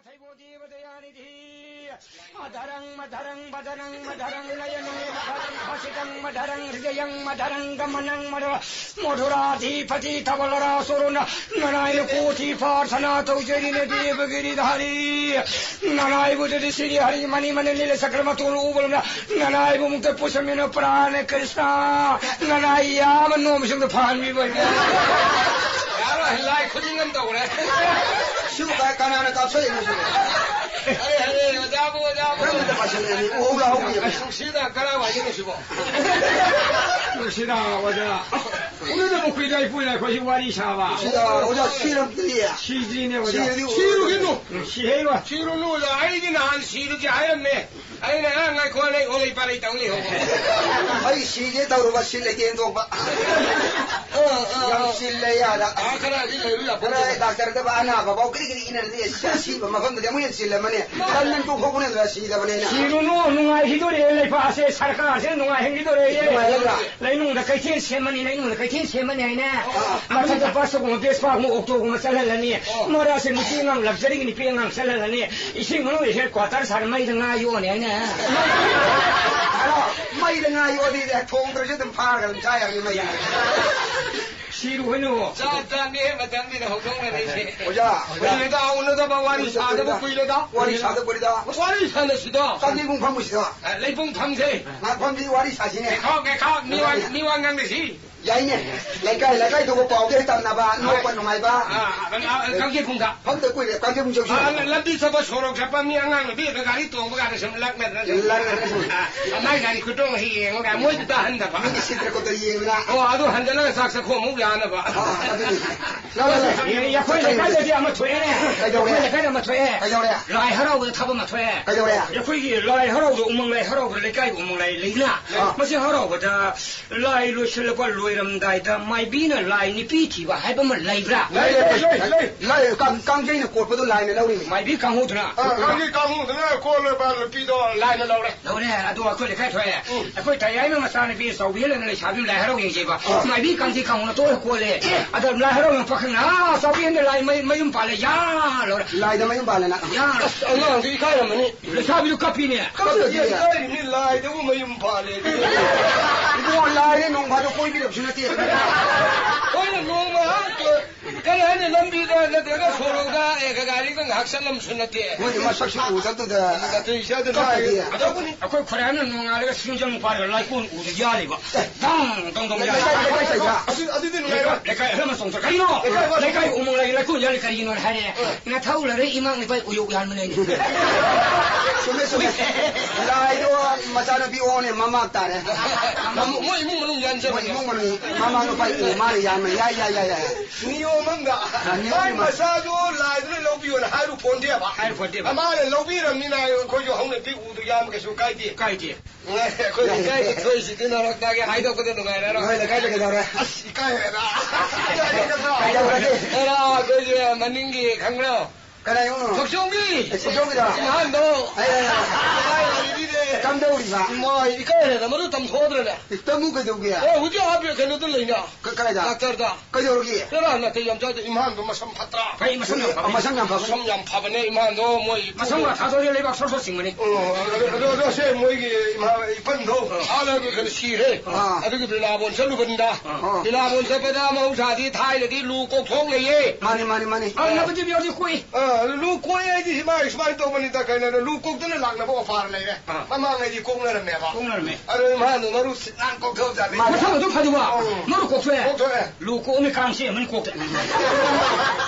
대보디버대야니디 마다랑 마다랑 바다랑 마다랑 라야랑 마다랑 파시당 마다랑 리자양 마다랑 가마낭 마다 모두라 디파티 타발라라 소로나 나나이 코티 파르사나 도제리네 디버기리다리 나나이 부드리 시리하리 마니마네 닐레 사크라마토 우볼나 나나이 부묵테 포셔미노 프라네 크리스나 나나이 야만 놈승도 판미버게 야라 헬라이 코징간다고 그래 시우가 가나나 깝쳐야 되지. 아니, 여자부. 그런데 마시네. 오라 오게. 시다 가라 와지는 시고. 시다 와자. 오늘도 뭐 그이다 이쁘냐 거기 와리 샤바. 시다 오자 시름들이야. 시지네 와자. 시루기노. 시해와. 시루노 아이긴 한 시루지 아였네. 아이네 안 거래 오래 빨리 땅리 하고. 아이 시제 다루가 실내게 봐. 실내야다. 아 그래 이거 그래 닥터한테 바나 봐. 그리 이는데 시바 마음도 무슨 실내만에. 단는 또 보고는 시다만에. 시루노 누가 히도레 파세 사르카세 누가 행기도레. 레이농다 카이텐 세만이 레이농다 카이텐 세만이 아니네. 마찬가지 파서 공 데스파 공 옥토 공 살라니. 뭐라세 무팅랑 럭셔리니 피앙랑 살라니. 이싱으로 해 과타르 사람이든가 요네. 마이든가 요디데 통들지든 파르가 자야기 마이. 시루노. 자단네 마단네 호동네 오자. 우리가 오늘도 봐 와리 사도 보이려다. 와리 사도 버리다. 와리 사는시다. 쌍기궁 방무시다. 레이봉 탐세. 나 방지 와리 사시네. 가 니왕 강대시. 야이네. 레가이 두고 빠오게 했다나 봐. 노권 농아이 봐. 강제 공사. 방도 꾸이래. 강제궁 정신. 람비 서버 소록 잡밤 미앙강 비 가리 또 가는 좀 락메. 마이 가리 그동 히 nga 모두 다 한다 봐. 이게 시들 것도 이해나. 아도 한잔은 삭삭 고목 야나 봐. 나는 야 거기 가져지 아마 퇴네. 가져오래. 가져오래. 퇴. 가져오래. 라이 하라고 타보면 퇴. 가져오래. 야 거기 라이 하라고 웅멍 라이 하라고 그래 까이 웅멍 라이 레이나. 뭐지 하라고 다 라이로 실과 로이람다이다 마이비나 라이니 피티와 해보면 라이브라. 라이 강제는 골프도 라이네 나오니. 마이비 강호드나. 강호드나 골을 발로 비도 라이나 나오래. 나오래. 아도 거기 가 퇴. 거기 다야이는 마사네 비 소비엘은 샤비 라이 하라고 얘기 봐. 마이비 강제 강호는 또 골래. 아도 라이 하라고 fakna 소비엔데 라이 마이음 발래 야. 라이다 마이음 발래나. 야. 엉엉 이 가야만이. 샤비도 카피네. 이 라이도 마이음 발래. 이거 라이에 농가도 거의 필요 없이 나티. 오늘 너무 그래 하는 남비가 내가 서로가 애가리가 학살람 순나티. 뭐지 마삭시 우자도다. 같은 이샤들 라이. 아그 그래는 농아리가 신경 발을 라이콘 우리 야리 봐. 당동동 야. 어디든 내가 내가 해만 송서 가이노. 내가 오모라 라이콘 야리 가리노 하네. 나 타울라를 이망이 봐 우유 야르네. 소매. 라이도 마사나 비오네 마마타네. 뭐 이문은 연습. 뭐 이문은 마마노 파이 마리 야면 야야야야. 니오만가. 마이 마사도 라이드를 로비오나 하루 본데 봐. 하루 본데 봐. 아마는 로비를 미나 거기 홍네 비우도 야면 계속 가이디. 거기 가이디 토이시 드나락다게 하이도 거든 가이라라. 가이도 가이도. 아씨 가이라. 가이도. 에라 그지 만닝기 강로. 그래요. 적성기. 적성기다. 한도. 아이 감도리가. 뭐 이까에 너무 좀 소들네. 너무 그도기야. 우리 앞에 걔네들 있냐? 그까이다. 닥터다. 그저기. 그러나 나 대염자도 임한도 뭐 섬팠다. 가이 마성냥 봐. 마성냥 봐. 섬양 파버네 임한도 뭐 마성과 다소리 레박 설설 싱머니. 너너너세 뭐 이게 임한 이쁜도 아나그 그 시해. 아그 빌라본 절로 본다. 빌라본 세배다 모사디 타이르디 루꼭 통레예. 많이. 아 나버지 비어지 코이. 루코에지 히마이 또 보니까 그는 루콕들은 락나 보고 파르네. 마마가지 공나는 내가. 공나네. 아르 임한도 너로 난꼭 더자네. 마성도 좀 가져 봐. 너로 꼭해. 꼭해. 루코 오미 강시 문 꼭해.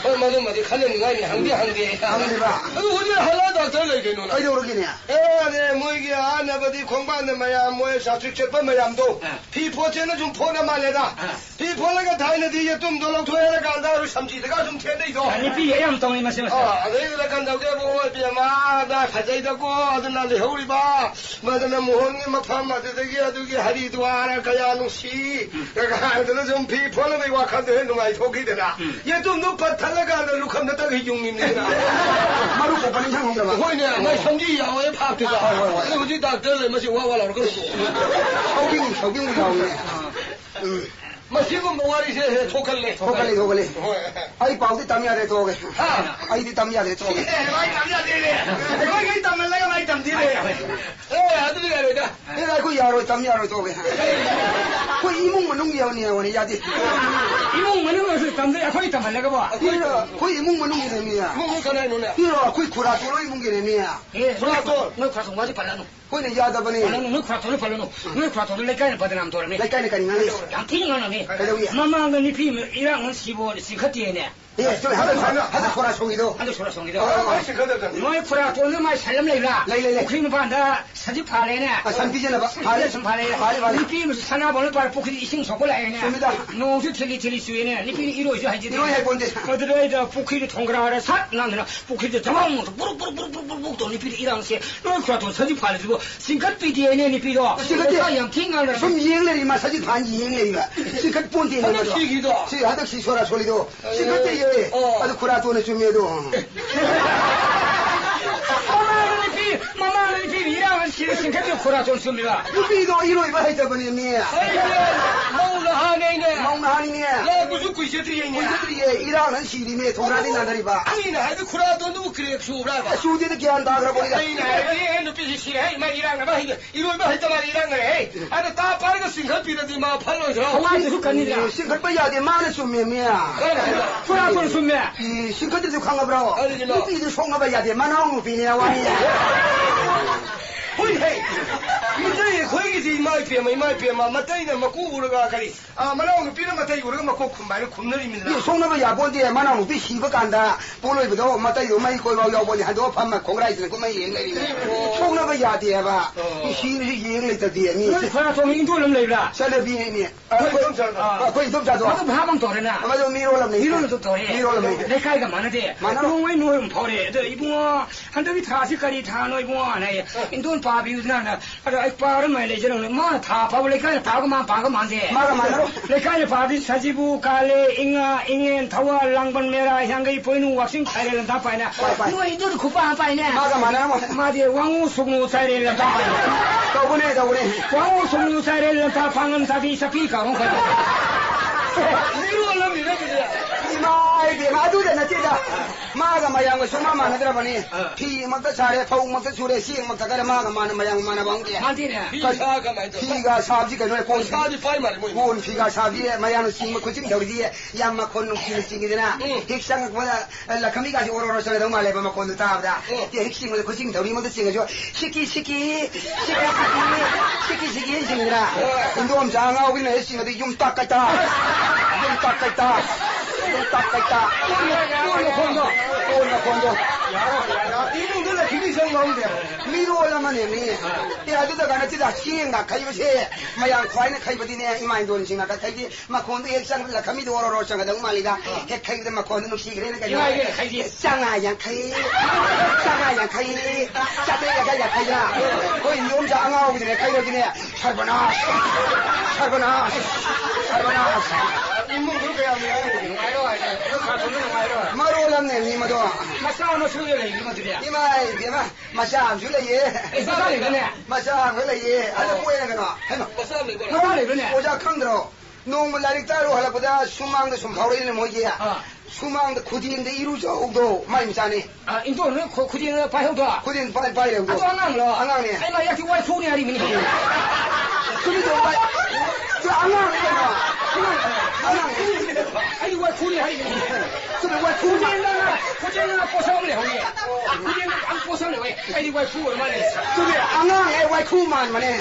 얼마나 많이 가는 거 아니야? 항대. 봐. 우리 하나도 들려게 누나. 그저기냐. 네, 뭐 이게 아나버디 공부하는 마야 뭐에 사축ချက်마야도 피포체는 좀 포나 말래다. 피포라가 다이는데 이제 좀 놀러 줘야 간다로 삼지가 좀 텐데도. 아니 비예ям 동이 마세마. 내가 간다고 뭐 비마 나 가자이다고 아들나리 허리 봐. 맞나 뭐는 막판 맞대기 아들기 하리도 알아 가야 누시. 내가 아들은 좀 피포는 왜 와칸데 누가 이렇게 되나. 얘좀 높아 달라가는 루칸다 딱이 용님이나. 마루 고파는 향한다 봐. 호이네 나 삼지 야외 파트가. 우리 닥터를 뭐지 와와라고 그러고. 셔빙 나오네. मसीको मवारी से ठोकर ले आई पाउती तम यादे तो गए आई दी तम यादे तो गए भाई तम यादे ले कोई तम लगा भाई तम दे ले ए आदमी यार बेटा ये कोई यारो तम यारो तो गए कोई इमुंग मनुंग यावनी यावनी यादी 이몽 뭐는 것을 담대 거기 담 말라가 봐. कोई इमुंग मनुंग ये निया मुंह करे नुने ये कोई खुरा तोलो इमुंग ये निया 예, 그래도 너 가서 뭐지 발라노. कोई ने याद बने 발라노 너 가서 발라노. 너 가서 내가 받으면 돌아네. लेकिन नहीं करेंगे नहीं 양 튀는 거는 마마가 니 피면 이랑은 시보 시커티네. ये तो हद खुरा सोगी दो 안도 소라 송이도. 맛이 거든 너의 프라 돈을 많이 살람 내라. 레이레이. 우리는 반다 사지 팔래네. 산비제나 봐 팔래 좀 팔래. 니 피면 사나 벌을 팔 포크리 이승 속을라네. 노주 틀리 수에네. 니 피 이로 이제 하지. 이로 해 본데 어디로에다 포크리 통그라하라 사 나는 포크리 자망 뿌르뿌르뿌르뿌르 돈이 피 이랑세. 너 그래도 사지 팔지고 싱컷 비디에네 니 피도. 싱컷 팅하는 좀 이행래 이마 사진 반 이행래 이가 시컷 본데 네 하도 시기도 시 하도 시 소라 소리도 시컷 때 아주 쿠라 돈을 주면도 마마는 피 이랑은 싱컷 코라 좀 씁니다. 루피도 이로 이봐 했다 보니 미야 먹나 하네네 먹나 하니네 야 무슨 구이셔들이냐 우리들이 이랑은 시리메 동라니 나다리 봐 아니네 하도 쿠라도 누구 그래 수브라 봐 수디도 걔한다 그러 보니까 아니네 눈빛이 싫어 이마 이랑을 봐 이로 봐 했다 말이 이랑을 해 아니 다 빠르게 싱컷비라지 마 팔로서 와이드 숙간이다. 싱컷 빠야 돼 마는 숨면 미야 코라 돈 숨매. 이 싱컷도 강가브라고 루피도 송가봐야 돼 마나옹 루피냐 와니야 호이 헤이 이제 거기지 이마이 삐마 맞다이네 막고 우르가 가리 아 말하고 삐는 맞다이 우르가 막고 kum바를 굽느립니다 이 송나바 야본데 마나옹 루피 시버 간다 볼로이도 맞다이도 마이 거고 야본이 한도 판마 공라이스는 그만 얘기해 송나바 야디야 봐 시는 얘기를 때디니 너 코라 돈 인도를 내라. 살레비니 거의 좀 자도 나도 하방 돌이나. 아마도 미로람네 이로는 또 돌이. 미로람네 내 가이가 많은데. 너왜 노는 벌에. 이봉아 한다비 다시까지 다 너 이봉아 네. 인돈 바비우나. 아이 빠르 말래 저런 마다 바블레 가이 바고만 돼. 마가 마나로 내 가이 바비 사지부 갈레 잉엔 타와 랑번 메라 향가이 보이는 왁싱 차이를 다 파이나. 너 인도도 쿠파 파이네. 마가 마나로 마디 왕우 속무 차이를 다 파이나. 더보네 왕우 속무 차이를 다 방은 사비 사피 가롱 가자. 이로 올라미네 그래 이마이 마두잖아 진짜 마가 마양을 소마 마나더라보니 피 막다 잘해 파우 막다 줄에 시 막다 가래 마가 마양 마나 방게 만디네. 피사가 말도 피가 사지 그 노래 본 사지 파이 말이 뭐 본 피가 사지에 마양을 심고 그쯤 저기에 양마 콘는 피는 찡이잖아 핵상 보다 라카미가 오로로서 너무 말해 보면 콘도 따다 이 핵심을 그쯤 저기 모두 찡어줘 시키 찡이잖아 운동 장하고 있는 핵심을 좀 닦았다 콘도 이분들 기리성 나오는데 미로 올라만 해니 야두다 가나 지다 시행가 가이버세 마양 과이네 가이버디네 이마인 돈이 징나가 가이디 마콘도 액상 라카미도 오로로 상가 너무 말이다 핵카이데 마콘도 눕시 그래는 가이디 쌍아양 카이 짜대가 가이야 거의 놈 장하고 있네 가이버디네 살바나 인문 그렇게 하면 마로 올랐네 니마도 마사오노 소리를 이거들이야. 이마 마샤 줄래예 이사가리 그네. 마샤 줄래예 아주 꼬이는 거나 해마 마사미 거라 마사오리 그네. 오자 캉들어 농물 날이 따로 하려보다 수망도 좀 바로이는 뭐지야 수망도 구디인데 이루죠 옥도 많이 미사네 아 인도는 구디는 바형도. 구디인 빨리 옥도 아또 안강로. 안강네 아이마 약이 와이 소리 하리미니. 그래도 저 안강이잖아 아이 와이 소리 하리미니. 그래 왜 구디는 포상을 형이. 구디는 안 포상을 왜? 아이 와이 소리 말해. 그래 안강에 왜 쿠만 만해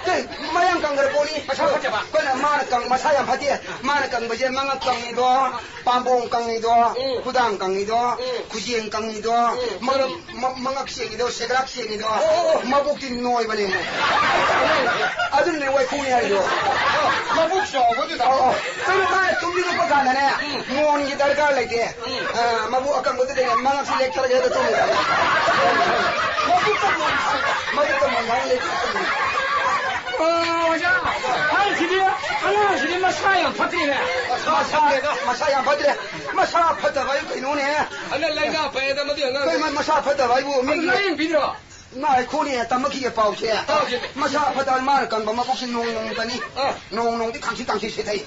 그 마양 강을 보니 그나 마나강 마사양 파티 마나강 뭐지 망악강이도 밤봉강이도 구당강이도 구지행강이도 망악시행이도 세그락시행이도 마복진 노이버니 아들네 왜 쿠니야리도 마북쇼 어디다 그래 마 좀비도 뭐 가나네 모니 기다려 갈래게 마부 아까 뭐들 망악시 렉처를 해도 좀 마북도 뭐 나는 자, 하나 시리 마사양 파티네. 마사양 파티네. 마사 파다 봐요 그 노네. 하나 랭가 배다 뭐 되는 그 마사 파다 봐요 미. 라인 비디오. 나 코니 담먹기게 빠우체 마사 파달 말 건바 마복신 농농더니 농농디 강시 시대이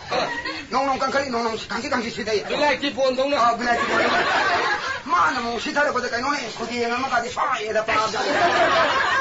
농농 깡칼이 농농 강시 시대이 블랙티 본동나 아 블랙티 본동 마나 뭐 시타를 거다 가노네 거기에 얼마까지 파에다 빠자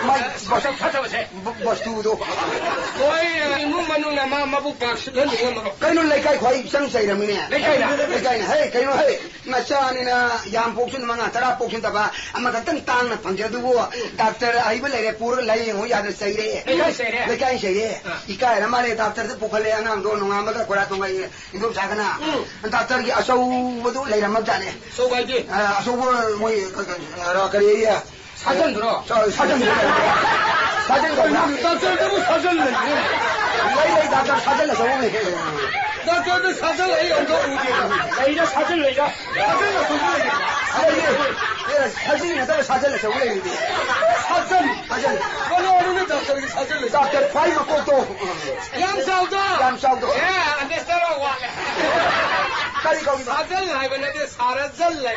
마이 버섯 찾아보세. 버스도 거의 문만누나 마마부 박시던 이거 가노 레카이 거의 상사이라미네 레카이나 헤이 가노 헤이 마차니나 양복신 망아 따라 복신다바 아마 같은 땅나 방제두고 닥터 아이블레레 puruh lain ho ya de sai re le kai sai re ikai na mare doctor de pukhale anam do nonga ma ka kora tong ai indom sa kana doctor ki asau bodu lai ram jane so bai ji asau bo moi ra kare ya 사전 들어. 사전 거 doctor de 사전 le lai doctor 사전 la so me doctor de 사전 le yo do uji 이제 사전 내자. 사전 le so 아니 사진이 나도 사전 la so me 사전 어느 doctor ki 사전 le doctor 파이 먹고 또 양사우도 예 안데스타로 와 까리 거기 사전 라이브는데 사라전 래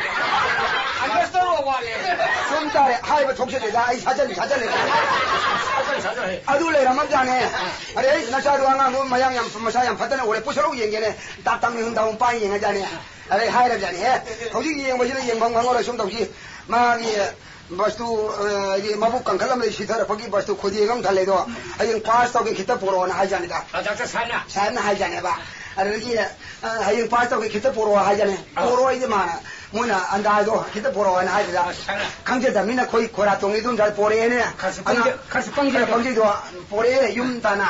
안데스타로 와래 좀 따래 하이브 독실이다 이 사전 사전. 아둘레 라만자네 아래 나샤도 안가 뭐 마양양 마사양 파다는 올해 부서로 얘기네 답답이 흔다운 빠이 얘기하자네 아래 하이라자네 거기 얘기 뭐지는 영광광으로 좀 더지 마기 बस्तु ये मबु कंकलम ले सीधर पकी बस्तु खुद ये गम थले दो अयं पास तो के कितना पुरो ना हाई जाने दा डॉक्टर साना हाई जाने बा अरे ये अयं पास तो के कितना पुरो हाई जाने पुरो ये माना मुना अंदाज दो कितना पुरो ना हाई दा कंजे दमीना कोई खोरा तो इदुन जाल पोरे ने खास पंगे दो पोरे युम ताना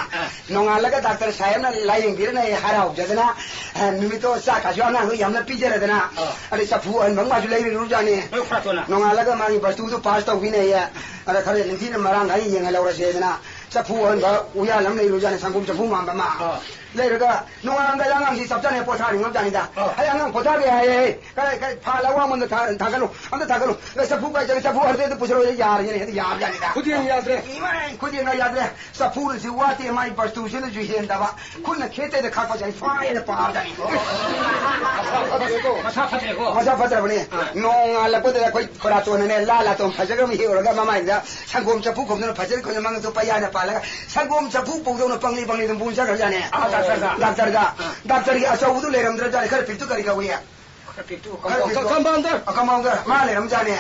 नोंगा लगा डॉक्टर साहब ना लाइंग बिर ना हाराव जदना निमितो सा काजो ना हो यमना पिजर दना अरे सफु अन भंग बाजू ले रु जाने नोंगा लगा मानी बस्तु तो पास तो विने या अरे खरे निथि न मरांग गाई येंग लौरा सेदना सफु अन ब उया लम ले रु जाने संगुम सफु मा बमा ले रगा नोंगा अंगा यांग सी सबजाने पोथा नि ngam जानिदा अरे अंगा पोथा बे हाय काय फा लवा मन थागलो अंत थागलो सफु का जग सफु हरदे तो पुछरो यार ये यार जानिदा खुद ये याद रे खुद ये याद रे सफु से वाते माई बस्तु से जो हेन दबा खुन खेते de खा जाई फाय de पार जानी मसा फतरेको मसा फतरबने नोंगा लपदे कोई खोरा तो ने ला तो फजगम हिरगा ममाइदा संगोम चफु खोमन फजर को मंग तो पया ने पाला संगोम चफु पोदो पंगली दम बुन सा जाने डॉक्टर की असौदु लेरमद्र जाने खर पितु करी का हुआ कंपाउंडर मा लेरम जाने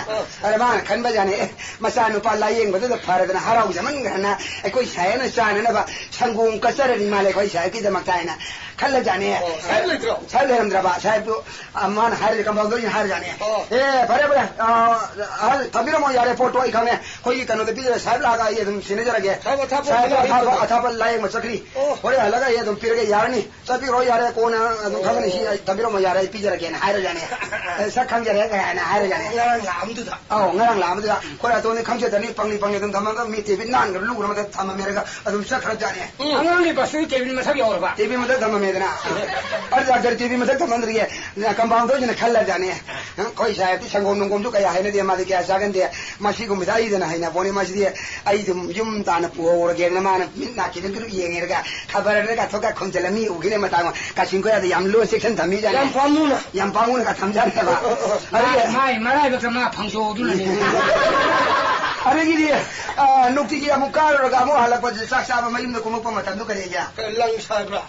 अरे मा खनबा जाने मसा नुपा लायेंग बदो फरदना हराउ जमन गना कोई सायन चानना संगोम कसरनी माले कोई साय की जमक तायना खल्ला जाने साय लेरमद्र बा साय तो अमान हार कंपाउंडर इन हार जाने ए भरे भरे हल तबिरो मो यारे फोटो आई खाने कोई कनो दे बिजर साहब लागा ये तुम सिने जरा के साहब अथाप लायेंग मचकरी ओरे लगा ये तुम पिर के यारनी सभी रो यारे कोन तुम खगन सी तबिरो मो यारे पिजर के हार जाने sak khang jare ga na hair jane ngarang lam du da kora to ne khang je dani pangli dum thamang ga mi te bin nan ga lu ga ma tham me ga adum sak khang jane angang ni basu te bin ma sak yor ba te bin ma tham me dana ar ja gar te bin ma tham ndri ye na compound do ne khalla jane koi sa ti sangom nung gom ju ka ya haine de ma de kya sa gan de ma shi gum da i de na haina boni ma shi de ai dum yum ta na pu or ge na ma na min na ki de gru ye nge ga khabar re ga thoka khom jala mi u gi ne ma ta ka sin ko ya de yam lo section thami jane yam pamu na ka tham jane ba अरे माई मराई बक मा फंसो दुलने अरे गिरी नुक्ति की अमुकार रगा मो हलक पर साख साब मयुम न कुमक मतम दु करे या लंग साबरा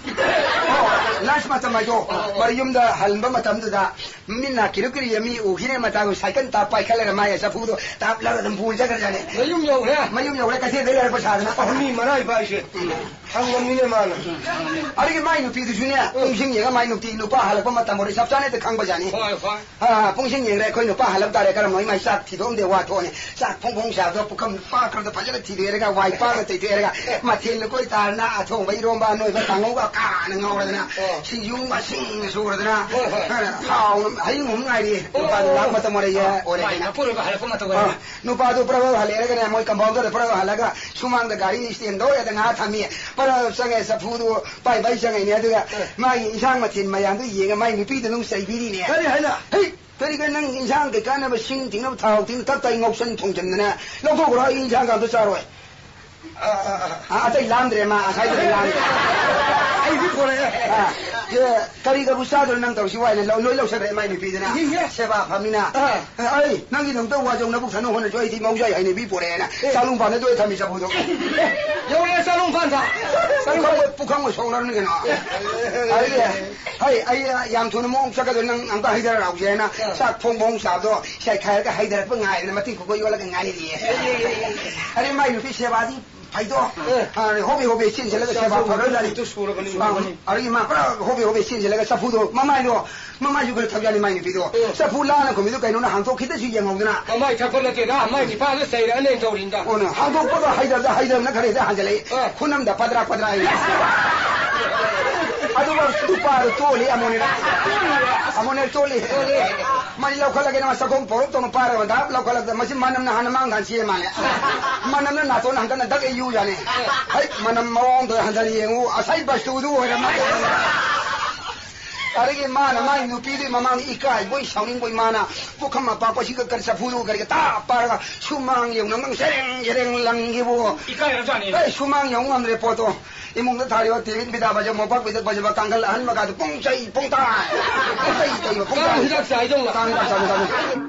लास्ट मतम जो मयुम द हलब मतम दु दा मिन्ना किरुकरी यमी उखिने मता साइकल ता पाइखल रे माय सफु दो ताप ला दम फूल जगर जाने मयुम यो रे कसे दे रे पछादना मी मराई बाइसे हंगम मिने मान अरे के माय नुक्ति दु जुने पुंसिंग येगा माय नुक्ति नुपा हलक मतम रे सब जाने ते खंग बजानी पुंसिंग येगा कोइ नुपा हलक तारे कर मय माय साख थिदोम दे वा थोने साख फंग तो पुकम पा कर तो फजल थी देगा वाई पा ते देगा मथिन कोई तारना अथों बई रोंबा नोय बा तांगो का का न ngौरदना सिंयुं बा सिंग सुरदना हाउ हई मुम ngai नुपा लाग मत मरे ये ओरे ना पुरो हल को मत नुपा दो प्रभु हले रे ने मोय कंपाउंडर प्रभु हलगा सुमांग द गाड़ी स्टैंड दो या nga thami पर संगे सफु दो पाई बाई संगे ने दुगा माई इंसांग मथिन मयां दु येगा माई नुपी दनु सै बिरी ने करी है ना करी का नंग इंसान के कान में सिंग तिंग थाव तिंग तब तई ngौसन थोंजन ने लोगो को इंसान का तो चारोय 아저이 람들에마 아사이들 람 아이고 그래 예 다리가 부사들 năng tàu siwai này lôi lâu sẽ mai này phi thế nào xe ba phạm nina ấy năng gì đồng tàu qua trong nó bốc sản nó cho thì mau dậy này bị bổ đè nè sao lung phản nó tôi tham bị sao bổ đâu有人山龙饭啥 sao không có sông nó cái nào ấy yam thu nó mong sao cái năng ăn ta hay ra rau gì nè sao phong bông sao đó sai khai cái hay ra phương ngày mà tin có vô là cái ngày gì ấy mai này phi xe ba đi phải đó 호비 xin sẽ là cái xe ba phải đó 또 수로 거니 아니 막 호비 xin sẽ là cái 사푸도 마마이도 마마이 그 탑자니 많이 비도 사푸라는 거미도 가이노나 한도 기대 지 영하구나 엄마이 잡걸라게가 엄마이 파를 세이라 내 저린다 오늘 한도 거도 하이다 그래서 한절에 군남다 빠드라 아두가 스투파르 토리 아모네 토리 많이 라우칼라게 나서 공 보럽도 빠르다 라우칼라 마치 만남나 하나만 간시에 말이야 만남나 나도 한간나 딱 이유잖아 아이 만남 마왕도 한자리 예우 아사이 바스도도 오라 अरे माना माई नुपीदी ममांग इकाई बोई साउनिंग बोई माना पुखमा पापा सिका कर सफुदु करके ता पारगा सुमांग यौ नमंग सेरेंग लंगिबो 이까이로 자니 ए सुमांग यौ हमरे पोतो इमुंग थारियो तेविन बिदा बजे मोपक बिदा बजे कांगल हन मगा पोंग चई पोंग ता पोंग चई पोंग ता 까 혼자 사이동라 ता